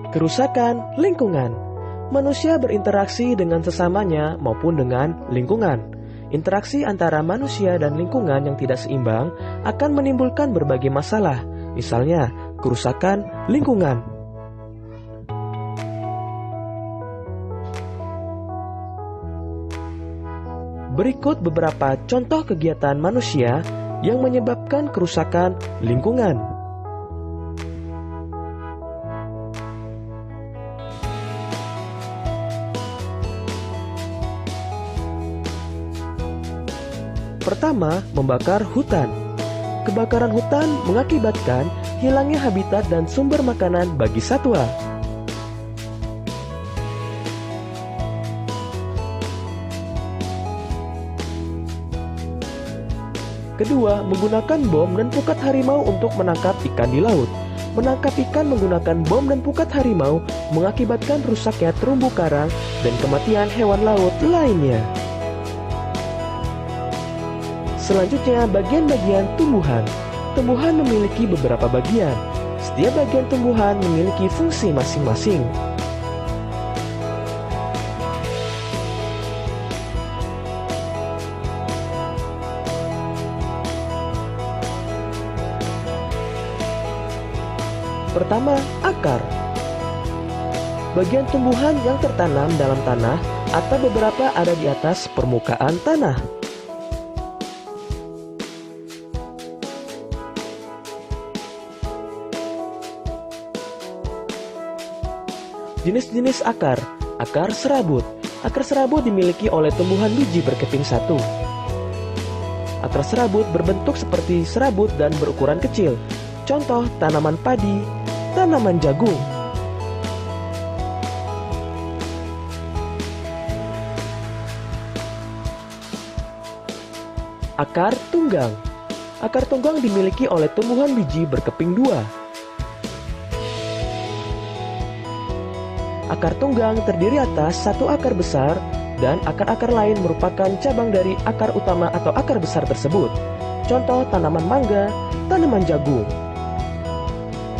Kerusakan lingkungan. Manusia berinteraksi dengan sesamanya maupun dengan lingkungan. Interaksi antara manusia dan lingkungan yang tidak seimbang akan menimbulkan berbagai masalah, misalnya kerusakan lingkungan. Berikut beberapa contoh kegiatan manusia yang menyebabkan kerusakan lingkungan. Pertama, membakar hutan. Kebakaran hutan mengakibatkan hilangnya habitat dan sumber makanan bagi satwa. Kedua, menggunakan bom dan pukat harimau untuk menangkap ikan di laut. Menangkap ikan menggunakan bom dan pukat harimau mengakibatkan rusaknya terumbu karang dan kematian hewan laut lainnya. Selanjutnya, bagian-bagian tumbuhan. Tumbuhan memiliki beberapa bagian. Setiap bagian tumbuhan memiliki fungsi masing-masing. Pertama, akar. Bagian tumbuhan yang tertanam dalam tanah atau beberapa ada di atas permukaan tanah. Jenis-jenis akar. Akar serabut. Akar serabut dimiliki oleh tumbuhan biji berkeping satu. Akar serabut berbentuk seperti serabut dan berukuran kecil. Contoh tanaman padi, tanaman jagung. Akar tunggang. Akar tunggang dimiliki oleh tumbuhan biji berkeping dua. Akar tunggang terdiri atas satu akar besar dan akar-akar lain merupakan cabang dari akar utama atau akar besar tersebut. Contoh tanaman mangga, tanaman jagung.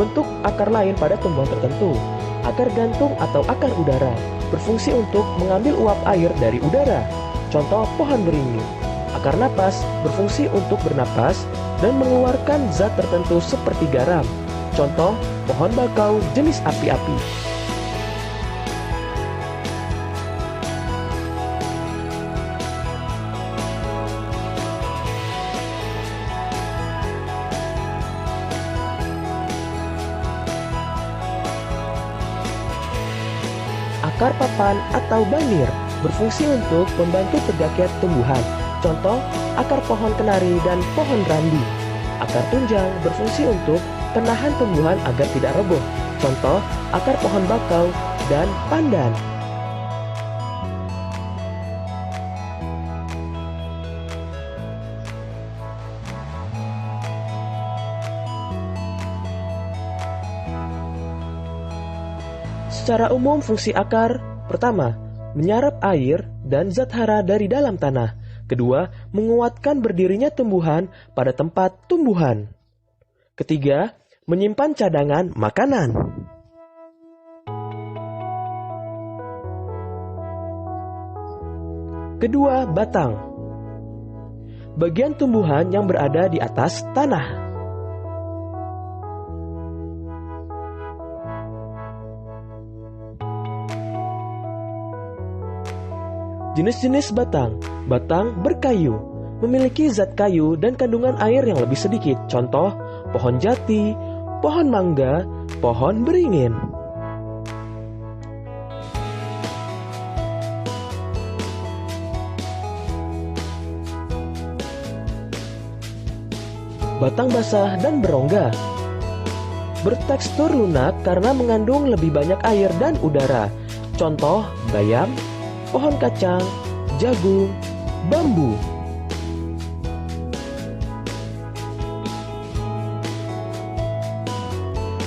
Bentuk akar lain pada tumbuhan tertentu. Akar gantung atau akar udara berfungsi untuk mengambil uap air dari udara. Contoh pohon beringin. Akar napas berfungsi untuk bernapas dan mengeluarkan zat tertentu seperti garam. Contoh pohon bakau jenis api-api. Akar papan atau banir berfungsi untuk membantu tegaknya tumbuhan. Contoh, akar pohon kenari dan pohon randu. Akar tunjang berfungsi untuk penahan tumbuhan agar tidak roboh. Contoh, akar pohon bakau dan pandan. Secara umum fungsi akar, pertama, menyerap air dan zat hara dari dalam tanah. Kedua, menguatkan berdirinya tumbuhan pada tempat tumbuhan. Ketiga, menyimpan cadangan makanan. Kedua, batang. Bagian tumbuhan yang berada di atas tanah. Jenis-jenis batang. Batang berkayu, memiliki zat kayu dan kandungan air yang lebih sedikit. Contoh, pohon jati, pohon mangga, pohon beringin. Batang basah dan berongga. Bertekstur lunak karena mengandung lebih banyak air dan udara. Contoh, bayam, pohon kacang, jagung, bambu.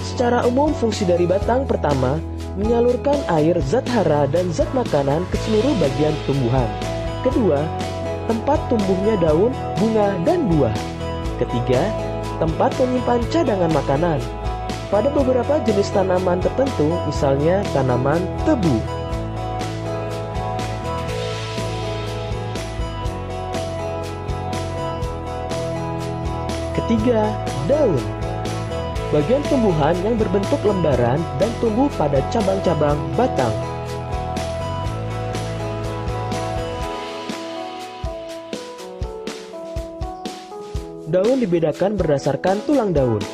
Secara umum fungsi dari batang pertama, menyalurkan air, zat hara, dan zat makanan ke seluruh bagian tumbuhan. Kedua, tempat tumbuhnya daun, bunga, dan buah. Ketiga, tempat menyimpan cadangan makanan. pada beberapa jenis tanaman tertentu, misalnya tanaman tebu. Ketiga, daun. Bagian tumbuhan yang berbentuk lembaran dan tumbuh pada cabang-cabang batang. Daun dibedakan berdasarkan tulang daun.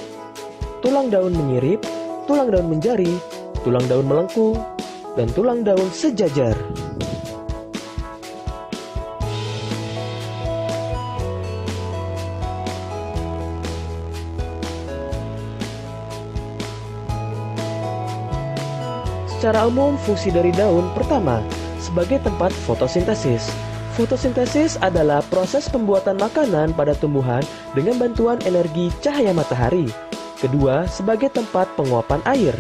Tulang daun menyirip, tulang daun menjari, tulang daun melengkung, dan tulang daun sejajar. Secara umum, fungsi dari daun pertama, sebagai tempat fotosintesis. Fotosintesis adalah proses pembuatan makanan pada tumbuhan dengan bantuan energi cahaya matahari. Kedua, sebagai tempat penguapan air.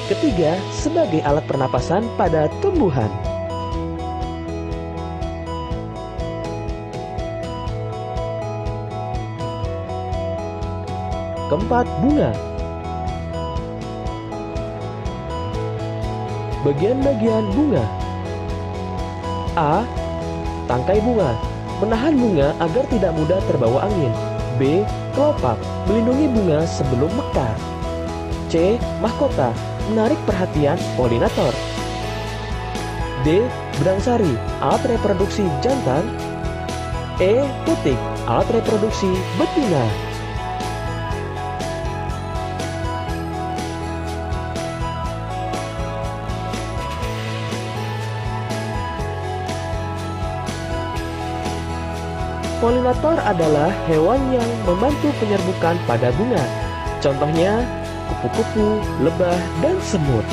Ketiga, sebagai alat pernapasan pada tumbuhan. Keempat, bunga. Bagian-bagian bunga. A. Tangkai bunga, menahan bunga agar tidak mudah terbawa angin. B. Kelopak, melindungi bunga sebelum mekar. C. Mahkota, menarik perhatian polinator. D. Benang sari, alat reproduksi jantan. E. Putik, alat reproduksi betina. Polinator adalah hewan yang membantu penyerbukan pada bunga. Contohnya, kupu-kupu, lebah, dan semut.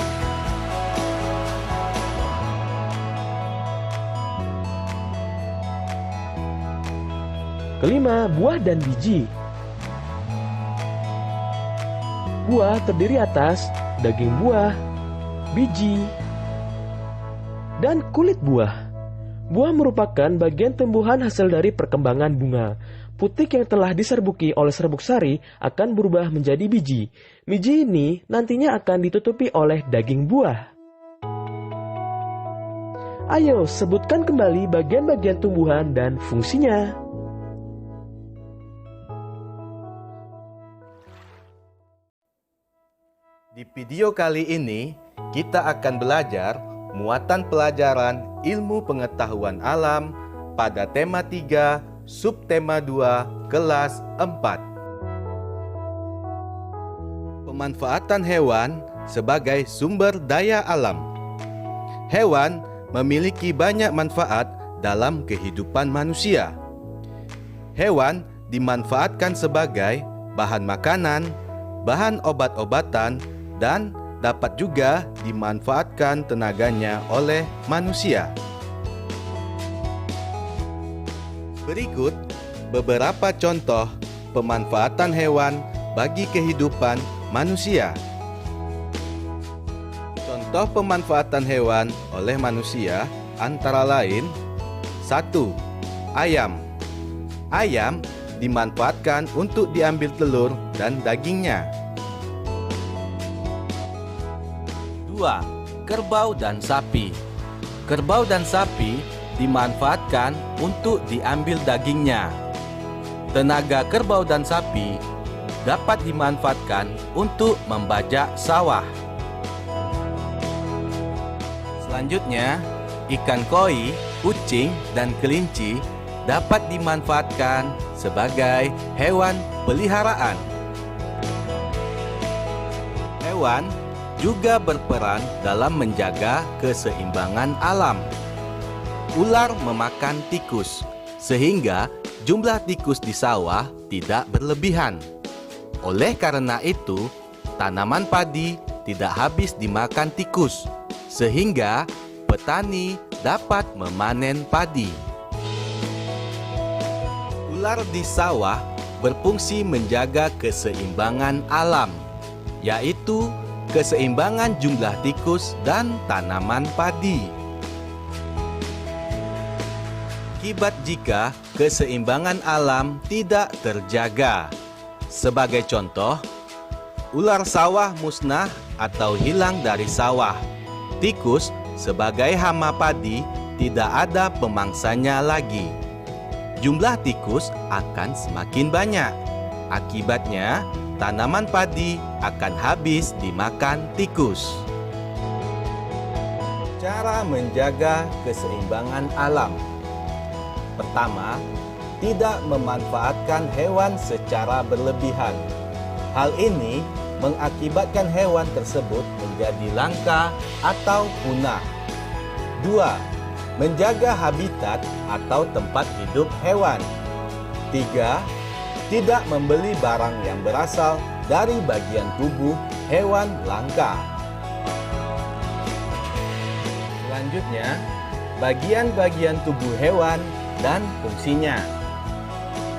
Kelima, buah dan biji. Buah terdiri atas daging buah, biji, dan kulit buah. Buah merupakan bagian tumbuhan hasil dari perkembangan bunga. Putik yang telah diserbuki oleh serbuk sari akan berubah menjadi biji. Biji ini nantinya akan ditutupi oleh daging buah. Ayo sebutkan kembali bagian-bagian tumbuhan dan fungsinya. Di video kali ini, kita akan belajar muatan pelajaran ilmu pengetahuan alam pada tema 3, subtema 2, kelas 4. Pemanfaatan hewan sebagai sumber daya alam. Hewan memiliki banyak manfaat dalam kehidupan manusia. Hewan dimanfaatkan sebagai bahan makanan, bahan obat-obatan, dan dapat juga dimanfaatkan tenaganya oleh manusia. Berikut beberapa contoh pemanfaatan hewan bagi kehidupan manusia. Contoh pemanfaatan hewan oleh manusia antara lain: 1. Ayam. Ayam dimanfaatkan untuk diambil telur dan dagingnya. 2. Kerbau dan sapi. Kerbau dan sapi dimanfaatkan untuk diambil dagingnya. Tenaga kerbau dan sapi dapat dimanfaatkan untuk membajak sawah. Selanjutnya, ikan koi, kucing, dan kelinci dapat dimanfaatkan sebagai hewan peliharaan. Hewan juga berperan dalam menjaga keseimbangan alam. Ular memakan tikus, sehingga jumlah tikus di sawah tidak berlebihan. Oleh karena itu, tanaman padi tidak habis dimakan tikus, sehingga petani dapat memanen padi. Ular di sawah berfungsi menjaga keseimbangan alam, yaitu keseimbangan jumlah tikus dan tanaman padi. Akibat jika keseimbangan alam tidak terjaga. Sebagai contoh, Ular sawah musnah atau hilang dari sawah. Tikus sebagai hama padi tidak ada pemangsanya lagi. Jumlah tikus akan semakin banyak. Akibatnya, tanaman padi akan habis dimakan tikus. Cara menjaga keseimbangan alam. Pertama, tidak memanfaatkan hewan secara berlebihan. Hal ini mengakibatkan hewan tersebut menjadi langka atau punah. 2. Menjaga habitat atau tempat hidup hewan. 3. Tidak membeli barang yang berasal dari bagian tubuh hewan langka. Selanjutnya, bagian-bagian tubuh hewan dan fungsinya.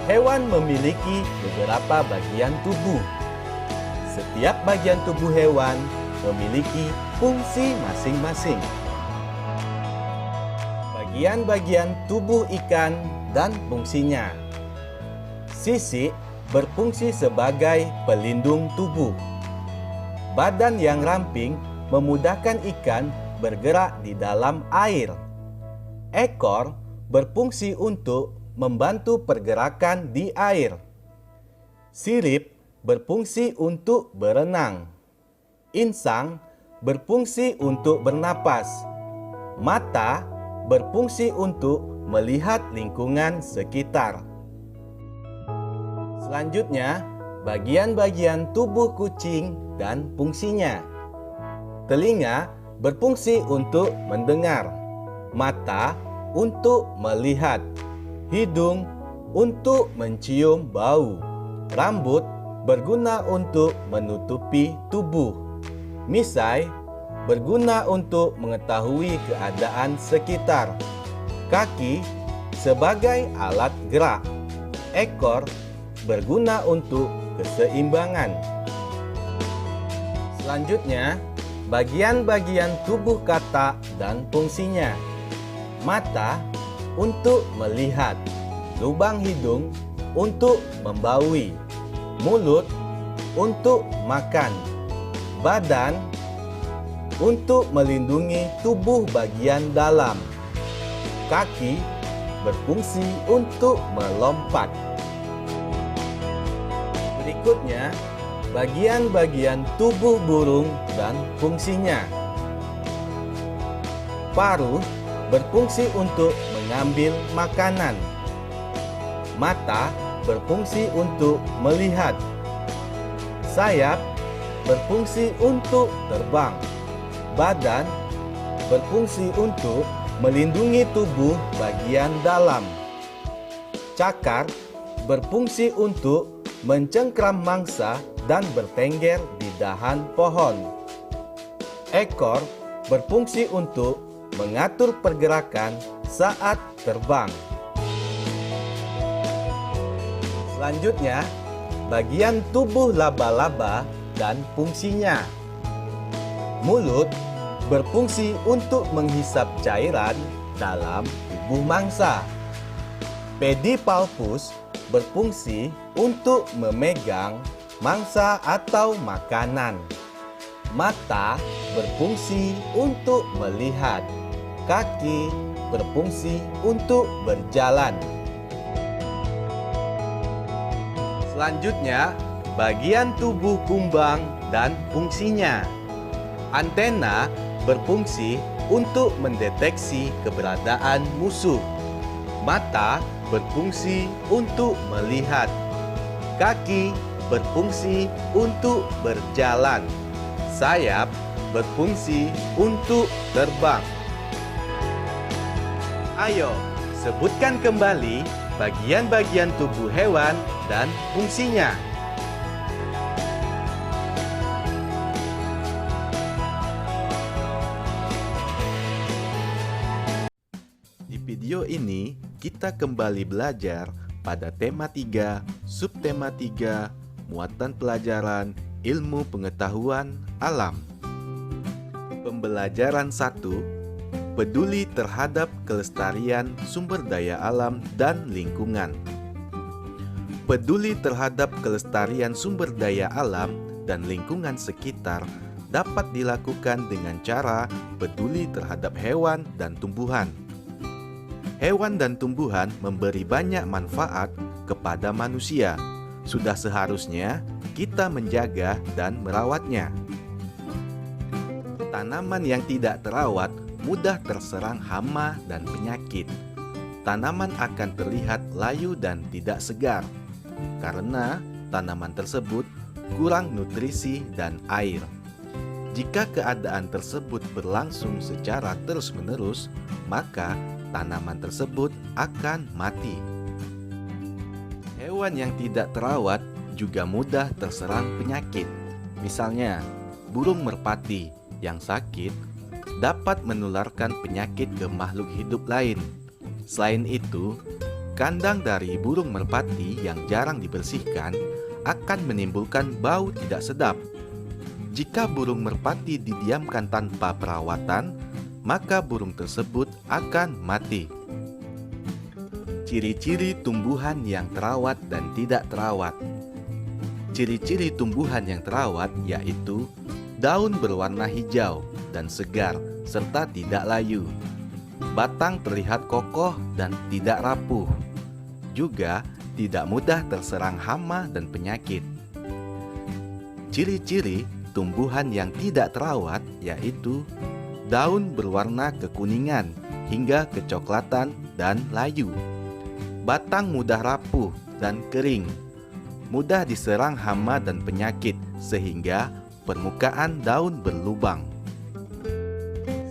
Hewan memiliki beberapa bagian tubuh. Setiap bagian tubuh hewan memiliki fungsi masing-masing. Bagian-bagian tubuh ikan dan fungsinya. Sisik berfungsi sebagai pelindung tubuh. Badan yang ramping memudahkan ikan bergerak di dalam air. Ekor berfungsi untuk membantu pergerakan di air. Sirip berfungsi untuk berenang. Insang berfungsi untuk bernapas. Mata berfungsi untuk melihat lingkungan sekitar. Selanjutnya, bagian-bagian tubuh kucing dan fungsinya. Telinga berfungsi untuk mendengar. Mata untuk melihat. Hidung untuk mencium bau. Rambut berguna untuk menutupi tubuh. Misai berguna untuk mengetahui keadaan sekitar. Kaki sebagai alat gerak. Ekor berguna untuk keseimbangan. Selanjutnya, bagian-bagian tubuh katak dan fungsinya. Mata untuk melihat. Lubang hidung untuk membaui. Mulut untuk makan. Badan untuk melindungi tubuh bagian dalam. Kaki berfungsi untuk melompat. Berikutnya, bagian-bagian tubuh burung dan fungsinya. Paruh berfungsi untuk mengambil makanan. Mata berfungsi untuk melihat. Sayap berfungsi untuk terbang. Badan berfungsi untuk melindungi tubuh bagian dalam. Cakar berfungsi untuk mencengkram mangsa dan bertengger di dahan pohon. Ekor berfungsi untuk mengatur pergerakan saat terbang. Selanjutnya, bagian tubuh laba-laba dan fungsinya. Mulut berfungsi untuk menghisap cairan dalam tubuh mangsa. Pedipalpus berfungsi untuk memegang mangsa atau makanan. Mata berfungsi untuk melihat. Kaki berfungsi untuk berjalan. Selanjutnya, bagian tubuh kumbang dan fungsinya. Antena berfungsi untuk mendeteksi keberadaan musuh. Mata berfungsi untuk melihat. Kaki berfungsi untuk berjalan. Sayap berfungsi untuk terbang. Ayo, sebutkan kembali bagian-bagian tubuh hewan dan fungsinya. Di video ini, kita kembali belajar pada tema 3, subtema 3, muatan pelajaran ilmu pengetahuan alam. Pembelajaran 1, peduli terhadap kelestarian sumber daya alam dan lingkungan. Peduli terhadap kelestarian sumber daya alam dan lingkungan sekitar dapat dilakukan dengan cara peduli terhadap hewan dan tumbuhan. Hewan dan tumbuhan memberi banyak manfaat kepada manusia. Sudah seharusnya kita menjaga dan merawatnya. Tanaman yang tidak terawat mudah terserang hama dan penyakit. Tanaman akan terlihat layu dan tidak segar karena tanaman tersebut kurang nutrisi dan air. Jika keadaan tersebut berlangsung secara terus-menerus, maka tanaman tersebut akan mati. Hewan yang tidak terawat juga mudah terserang penyakit. Misalnya, burung merpati yang sakit dapat menularkan penyakit ke makhluk hidup lain. Selain itu, kandang dari burung merpati yang jarang dibersihkan akan menimbulkan bau tidak sedap. Jika burung merpati didiamkan tanpa perawatan, maka burung tersebut akan mati. Ciri-ciri tumbuhan yang terawat dan tidak terawat. Ciri-ciri tumbuhan yang terawat yaitu daun berwarna hijau dan segar serta tidak layu. Batang terlihat kokoh dan tidak rapuh. Juga tidak mudah terserang hama dan penyakit. Ciri-ciri tumbuhan yang tidak terawat yaitu daun berwarna kekuningan hingga kecoklatan dan layu. Batang mudah rapuh dan kering. Mudah diserang hama dan penyakit sehingga permukaan daun berlubang.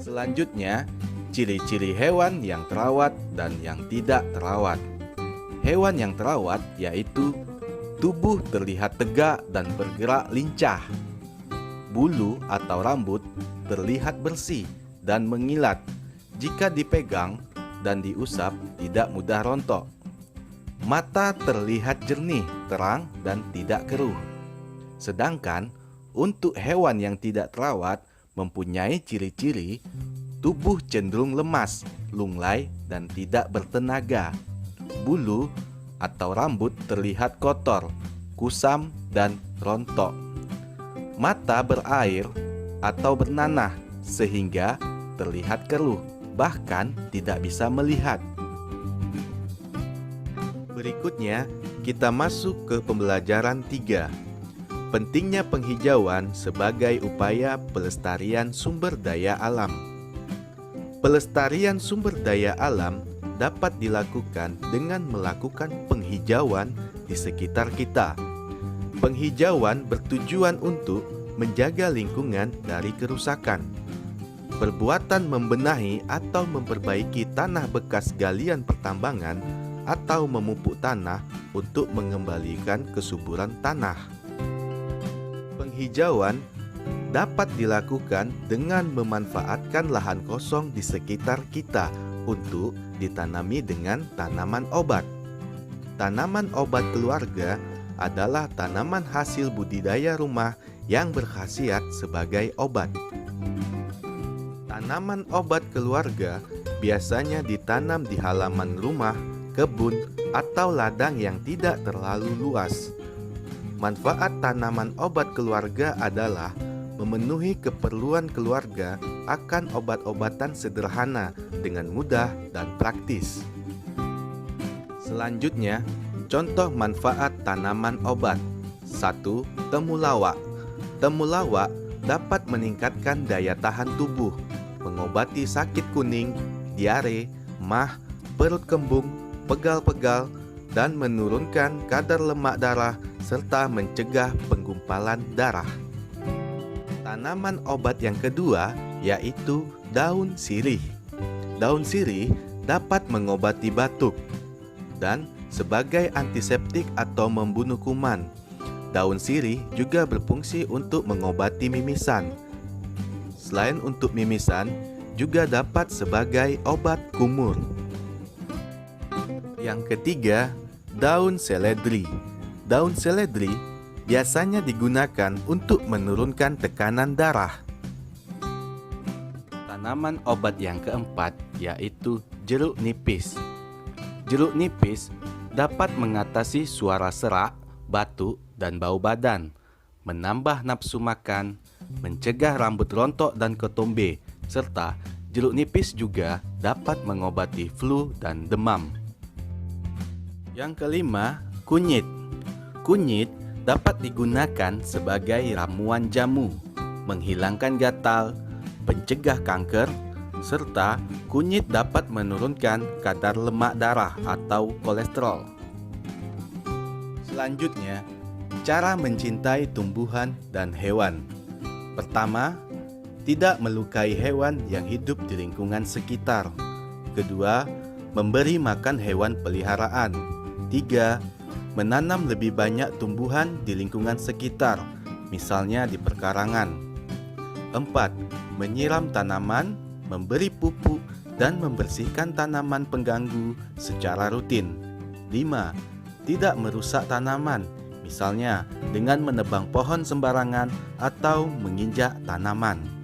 Selanjutnya, ciri-ciri hewan yang terawat dan yang tidak terawat. Hewan yang terawat yaitu tubuh terlihat tegak dan bergerak lincah. Bulu atau rambut terlihat bersih dan mengilat. Jika dipegang dan diusap tidak mudah rontok. Mata terlihat jernih, terang, dan tidak keruh. Sedangkan untuk hewan yang tidak terawat mempunyai ciri-ciri tubuh cenderung lemas, lunglai, dan tidak bertenaga. Bulu atau rambut terlihat kotor, kusam, dan rontok. Mata berair atau bernanah sehingga terlihat keruh, bahkan tidak bisa melihat. Berikutnya, kita masuk ke pembelajaran 3. Pentingnya penghijauan sebagai upaya pelestarian sumber daya alam. Pelestarian sumber daya alam dapat dilakukan dengan melakukan penghijauan di sekitar kita. Penghijauan bertujuan untuk menjaga lingkungan dari kerusakan. Perbuatan membenahi atau memperbaiki tanah bekas galian pertambangan atau memupuk tanah untuk mengembalikan kesuburan tanah. Penghijauan dapat dilakukan dengan memanfaatkan lahan kosong di sekitar kita untuk ditanami dengan tanaman obat. Tanaman obat keluarga adalah tanaman hasil budidaya rumah yang berkhasiat sebagai obat. Tanaman obat keluarga biasanya ditanam di halaman rumah, kebun, atau ladang yang tidak terlalu luas. Manfaat tanaman obat keluarga adalah memenuhi keperluan keluarga akan obat-obatan sederhana dengan mudah dan praktis. Selanjutnya, contoh manfaat tanaman obat. 1. Temulawak. Temulawak dapat meningkatkan daya tahan tubuh, mengobati sakit kuning, diare, mah, perut kembung, pegal-pegal, dan menurunkan kadar lemak darah serta mencegah penggumpalan darah. Tanaman obat yang kedua yaitu daun sirih. Daun sirih dapat mengobati batuk dan sebagai antiseptik atau membunuh kuman. Daun sirih juga berfungsi untuk mengobati mimisan. Selain untuk mimisan, juga dapat sebagai obat kumur. Yang ketiga, daun seledri. Daun seledri biasanya digunakan untuk menurunkan tekanan darah. Tanaman obat yang keempat yaitu jeruk nipis. Jeruk nipis dapat mengatasi suara serak, batuk, dan bau badan. menambah nafsu makan, mencegah rambut rontok dan ketombe, serta jeruk nipis juga dapat mengobati flu dan demam. Yang kelima, kunyit. Kunyit dapat digunakan sebagai ramuan jamu, menghilangkan gatal, pencegah kanker, serta kunyit dapat menurunkan kadar lemak darah atau kolesterol. Selanjutnya, cara mencintai tumbuhan dan hewan. Pertama, tidak melukai hewan yang hidup di lingkungan sekitar. Kedua, memberi makan hewan peliharaan. Tiga, menanam lebih banyak tumbuhan di lingkungan sekitar, misalnya di perkarangan. 4. Menyiram tanaman, memberi pupuk, dan membersihkan tanaman pengganggu secara rutin. 5. Tidak merusak tanaman, misalnya dengan menebang pohon sembarangan atau menginjak tanaman.